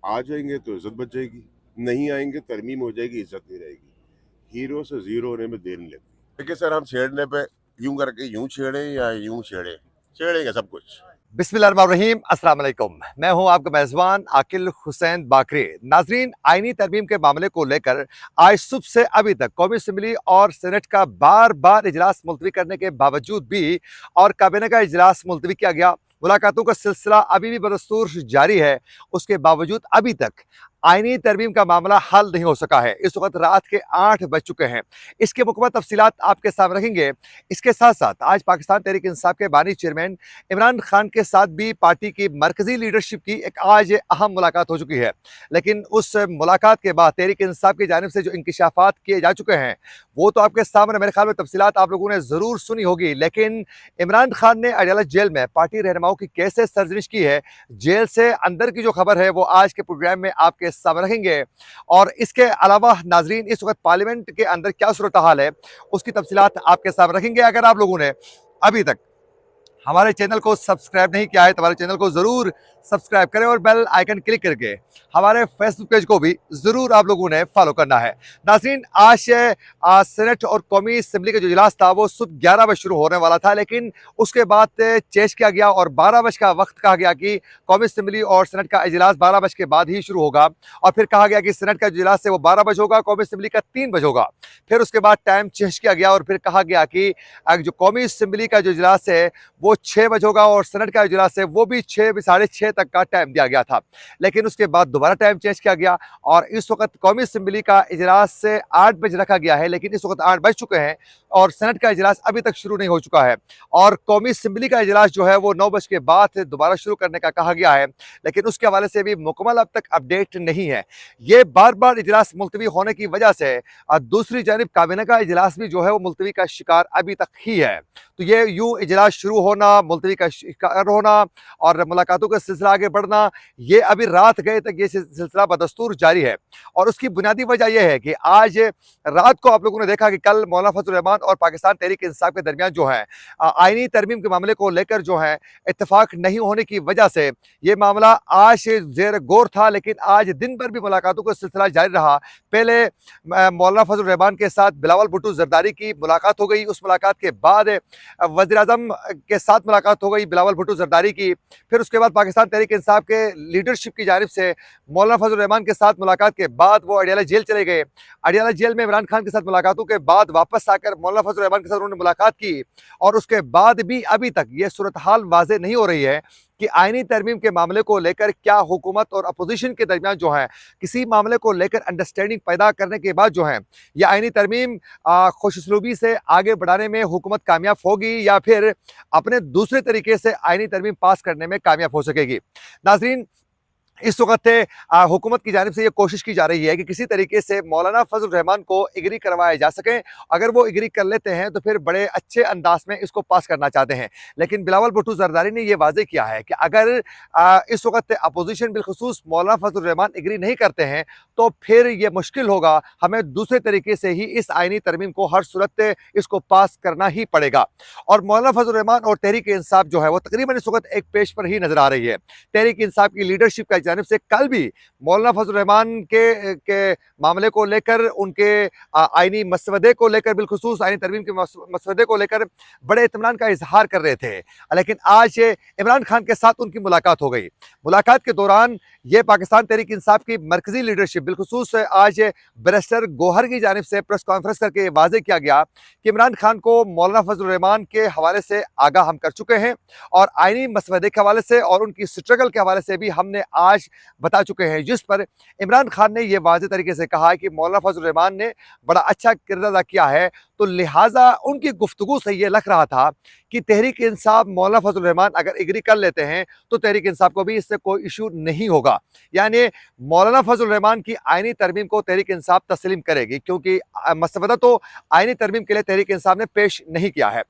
आ जाएंगे तो इज्जत बच जाएगी, नहीं आएंगे तरमीम हो जाएगी, इज्जत नहीं रहेगी। हीरो से जीरो होने में देर नहीं लगती। देखिए सर, हम छेड़ने पे यूं करके यूं छेड़े या यूं छेड़े, छेड़ेंगे सब कुछ। बिस्मिल्लाहिर्रहमानिर्रहीम, अस्सलाम वालेकुम। मैं हूं आपका मेजबान आकिल हुसैन बाकरी। नाजरीन, आईनी तरमीम के मामले को लेकर आज सुबह से अभी तक कौमी असम्बली और सेनेट का बार बार इजलास मुलतवी करने के बावजूद भी और काबीना का इजलास मुलतवी किया गया, मुलाकातों का सिलसिला अभी भी बदस्तूर जारी है। उसके बावजूद अभी तक आईनी तरमीम का मामला हल नहीं हो सका है। इस वक्त रात के 8 बज चुके हैं। इसके मुकम्मल तफसीलात आपके सामने रखेंगे। इसके साथ साथ आज पाकिस्तान तहरीक इंसाफ के बानी चेयरमैन इमरान खान के साथ भी पार्टी की मरकजी लीडरशिप की एक आज अहम मुलाकात हो चुकी है। लेकिन उस मुलाकात के बाद तहरीक इंसाफ की जानिब से जो इंकशाफात किए जा चुके हैं वो तो आपके सामने मेरे ख्याल में तफसीलात आप लोगों ने ज़रूर सुनी होगी। लेकिन इमरान खान ने अडयाला जेल में पार्टी रहनुमाओं की कैसे सरजनिश की है, जेल से अंदर की जो खबर है वो आज के प्रोग्राम में आपके सामने रखेंगे। और इसके अलावा नाजरीन, इस वक्त पार्लियामेंट के अंदर क्या सूरत हाल है उसकी तफसीलात आपके सामने रखेंगे। अगर आप लोगों ने अभी तक हमारे चैनल को सब्सक्राइब नहीं किया है तो हमारे चैनल को जरूर सब्सक्राइब करें और बेल आइकन क्लिक करके हमारे फेसबुक पेज को भी जरूर आप लोगों ने फॉलो करना है। नाज़रीन, आज सेनेट और कौमी असम्बली का जो इजलास था वो सुबह 11 बजे शुरू होने वाला था, लेकिन उसके बाद चेंज किया गया और 12 बजे का वक्त कहा गया कि कौमी असम्बली और सेनेट का इजलास 12 बजे के बाद ही शुरू होगा। और फिर कहा गया कि सेनेट का जो इजलास है वो 12 बजे होगा, कौमी असम्बली का 3 बजे होगा। फिर उसके बाद टाइम चेंज किया गया और फिर कहा गया कि जो कौमी असम्बली का जो इजलास है वो 6 बजे होगा और सेनेट का इजलास है वो भी 6 साढ़े 6 तक का टाइम दिया गया था। लेकिन उसके बाद दोबारा टाइम चेंज किया गया और इस वक्त कौमी असम्बली का इजलास से 8 बजे रखा गया है, लेकिन इस वक्त 8 बज चुके हैं और सेनेट का इजलास अभी तक शुरू नहीं हो चुका है। और कौमी असम्बली का इजलास जो है वो 9 बजे के बाद दोबारा शुरू करने का कहा गया है, लेकिन उसके हवाले से भी मुकम्मल अब तक अपडेट नहीं है। ये बार बार इजलास मुलतवी होने की वजह से दूसरी जानिब काबीना का इजलास भी जो है वो मुलतवी का शिकार अभी तक ही है। तो ये यूं इजलास शुरू होना, मुलतवी का शिकार होना और मुलाकातों का सिलसिला आगे बढ़ना, ये अभी रात गए तक ये सिलसिला बदस्तूर जारी है। और उसकी बुनियादी वजह यह है कि आज रात को आप लोगों ने देखा कि कल मौलाना फजल रहमान और पाकिस्तान तहरीक इंसाफ के दरमियान जो है आईनी तरमीम के मामले को लेकर जो है इत्तेफाक नहीं होने की वजह से ये मामला आज जेर गौर था। लेकिन आज दिन भर भी मुलाकातों का सिलसिला जारी रहा। पहले मौलाना फजल रहमान के साथ बिलावल भुट्टो जरदारी की मुलाकात हो गई, उस मुलाकात के बाद वज़ीर-ए-आज़म के साथ मुलाकात हो गई बिलावल भुट्टो जरदारी की। फिर उसके बाद पाकिस्तान तहरीक इंसाफ के लीडरशिप की जानिब से मौलाना फजल रहमान के साथ मुलाकात के बाद वो अडयाला जेल चले गए। अडयाला जेल में इमरान खान के साथ मुलाकातों के बाद वापस आकर मौलाना फजल रहमान के साथ उन्होंने मुलाकात की और उसके बाद भी अभी तक ये सूरत हाल वाज़ेह नहीं हो रही है कि आईनी तरमीम के मामले को लेकर क्या हुकूमत और अपोजिशन के दरमियान जो है किसी मामले को लेकर अंडरस्टैंडिंग पैदा करने के बाद जो है यह आईनी तरमीम खुशसलूबी से आगे बढ़ाने में हुकूमत कामयाब होगी या फिर अपने दूसरे तरीके से आईनी तरमीम पास करने में कामयाब हो सकेगी। नाजरीन, इस वक्त हुकूमत की जानिब से ये कोशिश की जा रही है कि किसी तरीके से मौलाना फजल रहमान को एग्री करवाया जा सके। अगर वो एग्री कर लेते हैं तो फिर बड़े अच्छे अंदाज में इसको पास करना चाहते हैं। लेकिन बिलावल भुट्टो जरदारी ने यह वाजे किया है कि अगर इस वक्त अपोजिशन बिलखुसूस मौलाना फजल रहमान एग्री नहीं करते हैं तो फिर ये मुश्किल होगा, हमें दूसरे तरीके से ही इस आईनी तरमीम को हर सूरत इसको पास करना ही पड़ेगा। और मौलाना फजल रहमान और तहरीक इंसाफ जो है वो तकरीबन इस वक्त एक पेज पर ही नजर आ रही है। तहरीक इंसाफ की लीडरशिप का जानिब से कल भी मौलाना फजल रहमान के मामले को लेकर, उनके आईनी मसवदे को लेकर, बिलखुसूस आईनी तरमीम के मसवदे को लेकर बड़े इत्मीनान का इजहार कर रहे थे। लेकिन आज इमरान खान के साथ उनकी मुलाकात हो गई। मुलाकात के दौरान ये पाकिस्तान तहरीक इंसाफ की मरकजी लीडरशिप बिलखुसूस आज बैरिस्टर गौहर की जानिब से प्रेस कॉन्फ्रेंस करके वाजे किया गया कि इमरान खान को मौलाना फजल रहमान के हवाले से आगाह हम कर चुके हैं और आईनी मसवदे के हवाले से और उनकी स्ट्रगल के हवाले से भी हमने आज बता चुके हैं। जिस पर इमरान खान ने यह वाज़ेह तरीके से कहा कि मौलाना फजल रहमान ने बड़ा अच्छा किरदार अदा किया है, तो लिहाजा उनकी गुफ्तगू से यह लग रहा था कि तहरीक इंसाफ मौलाना फजल रहमान अगर एग्री कर लेते हैं तो तहरीक इंसाफ को भी इससे कोई इशू नहीं होगा। यानी मौलाना फजल रहमान की आईनी तरमीम को तहरीक इंसाफ तस्लीम करेगी, क्योंकि मसवदा तो आईनी तरमीम के लिए तहरीक इंसाफ ने पेश नहीं किया है।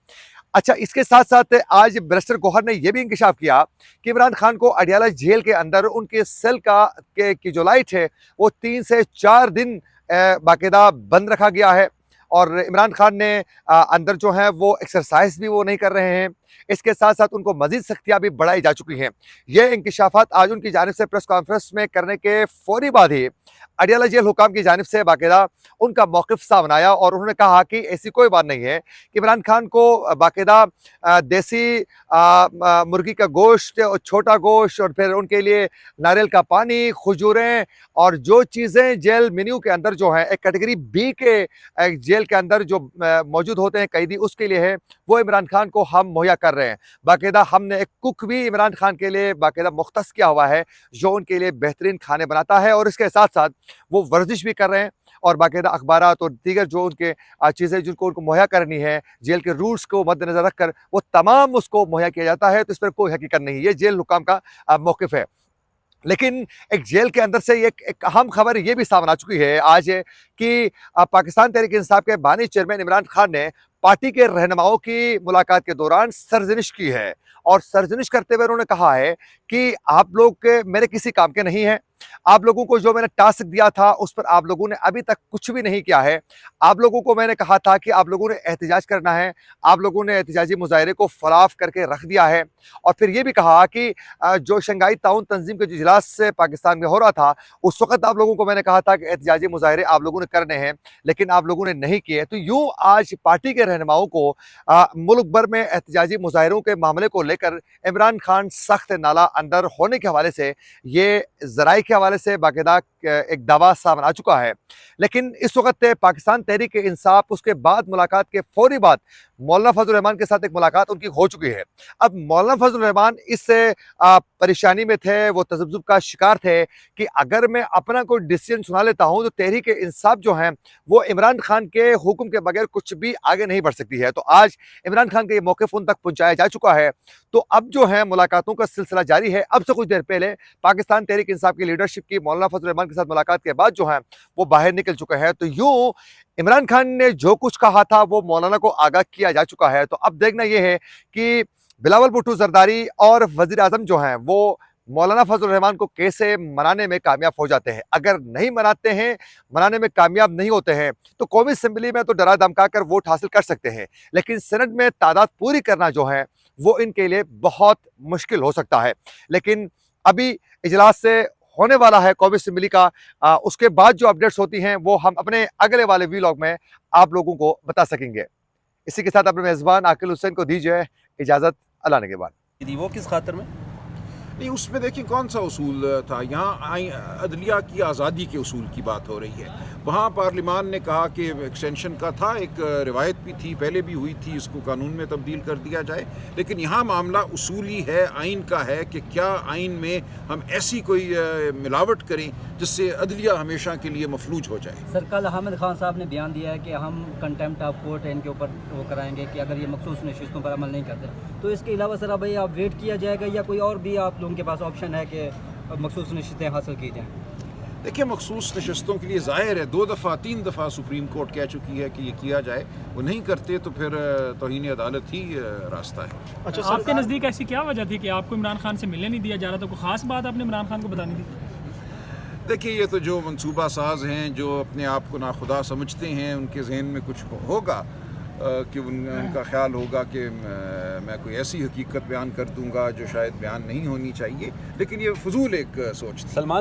अच्छा, इसके साथ साथ आज बैरिस्टर गौहर ने यह भी इंकशाफ किया कि इमरान खान को अडयाला जेल के अंदर उनके सेल की जो लाइट है वो 3 से 4 दिन बाकायदा बंद रखा गया है और इमरान खान ने अंदर जो है वो एक्सरसाइज भी वो नहीं कर रहे हैं। इसके साथ साथ उनको मजीद सख्तियां भी बढ़ाई जा चुकी हैं। ये इंकशाफात आज उनकी जानिब से प्रेस कॉन्फ्रेंस में करने के फौरी बाद ही अडियाला जेल हुकाम की जानिब से बाकायदा उनका मौक़िफ़ सामने आया और उन्होंने कहा कि ऐसी कोई बात नहीं है कि इमरान खान को बाकायदा देसी मुर्गी का गोश्त और छोटा गोश्त और फिर उनके लिए नारियल का पानी, खजूरें और जो चीज़ें जेल मेन्यू के अंदर जो है एक कैटेगरी बी के जेल के अंदर जो मौजूद होते हैं कैदी, उसके लिए है वो इमरान खान को हम मुहैया कर रहे हैं। बाकायदा हमने एक कुक भी इमरान खान के लिए बाकायदा मुख्तस किया हुआ है जो उनके लिए बेहतरीन खाने बनाता है और इसके साथ साथ वो वर्जिश भी कर रहे हैं और बाकायदा अखबारात और दीगर जो उनके चीज़ें जिनको उनको मुहैया करनी है जेल के रूल्स को मद्देनजर रखकर वो तमाम उसको मुहैया किया जाता है। तो इस पर कोई हकीकत नहीं है, ये जेल हुकाम का मौक़िफ़ है। लेकिन एक जेल के अंदर से एक अहम खबर ये भी सामने आ चुकी है आज कि पाकिस्तान तहरीक इंसाफ के बानी चेयरमैन इमरान खान ने पार्टी के रहनुमाओं की मुलाकात के दौरान सरजनिश की है और सरजनिश करते हुए उन्होंने कहा है कि आप लोग मेरे किसी काम के नहीं हैं। आप लोगों को जो मैंने टास्क दिया था उस पर आप लोगों ने अभी तक कुछ भी नहीं किया है। आप लोगों को मैंने कहा था कि आप लोगों ने एहतजाज करना है, आप लोगों ने एहतजाजी मुजाहरे को फलाफ करके रख दिया है। और फिर ये भी कहा कि जो शंघाई ताउन तंजीम के जो इजलास पाकिस्तान में हो रहा था उस वक्त आप लोगों को मैंने कहा था कि एहतजाजी मुजाहरे आप लोगों ने करने हैं, लेकिन आप लोगों ने नहीं किए। तो यूँ आज पार्टी के रहनुमाओं को मुल्क भर में एहतजाजी मुजाहरों के मामले को लेकर इमरान खान सख्त नाला अंदर होने के हवाले से ये ज़राए के हवाले से बाकायदा एक दावा सामने आ चुका है। लेकिन इस वक्त पाकिस्तान तहरीक इंसाफ उसके बाद मुलाकात के फौरी बाद मौलाना फजल रहमान के साथ एक मुलाकात उनकी हो चुकी है। अब मौलाना फजल रहमान इस परेशानी में थे, वो तज़ब्ज़ुब का शिकार थे कि अगर मैं अपना कोई डिसीजन सुना लेता हूँ तो तहरीक इंसाफ जो है वो इमरान खान के हुक्म के बगैर कुछ भी आगे नहीं बढ़ सकती है। तो आज इमरान खान का ये मौक़िफ़ उन तक पहुँचाया जा चुका है। तो अब जो है मुलाकातों का सिलसिला जारी है। अब से कुछ देर पहले पाकिस्तान तहरीक इंसाफ की लीडरशिप की मौलाना फजल रहमान के साथ मुलाकात के बाद जो है वो बाहर निकल चुके हैं। तो यूँ इमरान खान ने जो कुछ कहा था वो मौलाना को आगाह किया जा चुका है। तो अब देखना यह है कि बिलावल भुट्टो जरदारी और वज़ीर आज़म जो हैं वो मौलाना फजल रहमान को कैसे मनाने में कामयाब हो जाते हैं। अगर नहीं मनाते हैं, मनाने में कामयाब नहीं होते हैं तो कौमी असम्बली में तो डरा धमका कर वोट हासिल कर सकते हैं, लेकिन सेनेट में तादाद पूरी करना जो है वो इनके लिए बहुत मुश्किल हो सकता है। लेकिन अभी इजलास से होने वाला है कौमी असम्बली का, उसके बाद जो अपडेट्स होती हैं वो हम अपने अगले वाले व्लॉग में आप लोगों को बता सकेंगे। इसी के साथ अपने मेज़बान आकिल हुसैन को दीजिए इजाज़त। अल्लाह के बाद वो किस खातर में नहीं, उसमें देखिए कौन सा उसूल था। यहाँ अदलिया की आज़ादी के उसूल की बात हो रही है। वहाँ पार्लिमान ने कहा कि एक्सटेंशन का था, एक रिवायत भी थी, पहले भी हुई थी, इसको कानून में तब्दील कर दिया जाए। लेकिन यहाँ मामला उसूली है, आइन का है कि क्या आइन में हम ऐसी कोई मिलावट करें जिससे अदलिया हमेशा के लिए मफलूज हो जाए। सर, कल हामिद खान साहब ने बयान दिया है कि हम कंटेम्प्ट ऑफ कोर्ट इनके ऊपर वो कराएंगे कि अगर ये मखसूस नशिस्तों पर अमल नहीं करते। तो इसके अलावा सर भाई आप वेट किया जाएगा या कोई और भी आप लोगों के पास ऑप्शन है कि मखसूस नशिस्तें हासिल की जाएँ? देखिए, मखसूस नशस्तों के लिए ज़ाहिर है 2 दफ़ा 3 दफ़ा सुप्रीम कोर्ट कह चुकी है कि ये किया जाए। वो नहीं करते तो फिर तौहीन अदालत ही रास्ता है। अच्छा, आपके नज़दीक ऐसी क्या वजह थी कि आपको इमरान खान से मिलने नहीं दिया जा रहा था? कोई ख़ास बात आपने इमरान खान को बतानी थी? देखिए, ये तो जो मनसूबा साज हैं, जो अपने आप को नाखुदा समझते हैं, उनके जहन में कुछ होगा कि उनका ख्याल होगा कि मैं कोई ऐसी हकीकत बयान कर दूंगा जो शायद बयान नहीं होनी चाहिए। लेकिन ये फजूल एक सोच थी। सलमान